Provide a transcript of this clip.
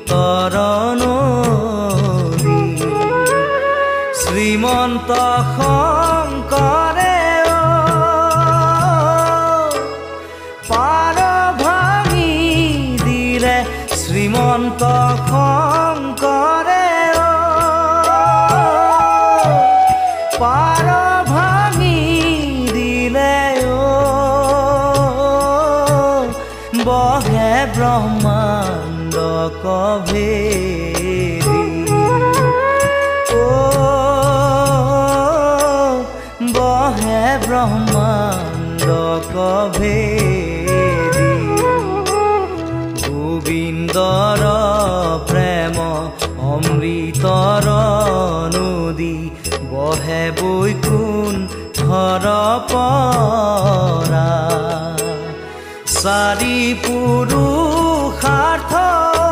তৰণী শ্ৰীমন্ত শংকৰে পাৰ ভাঙি দিলে শ্ৰীমন্ত শংকৰে পাৰ ভাঙি দিলে বহে ব্ৰহ্মাণ্ড কভেৰি বহে ব্ৰহ্মাণ্ড কভেৰি গোবিন্দৰ প্ৰেম অমৃতৰ নদী বহে বৈকুণ্ঠৰ পৰা চাৰি পুৰুষাৰ্থ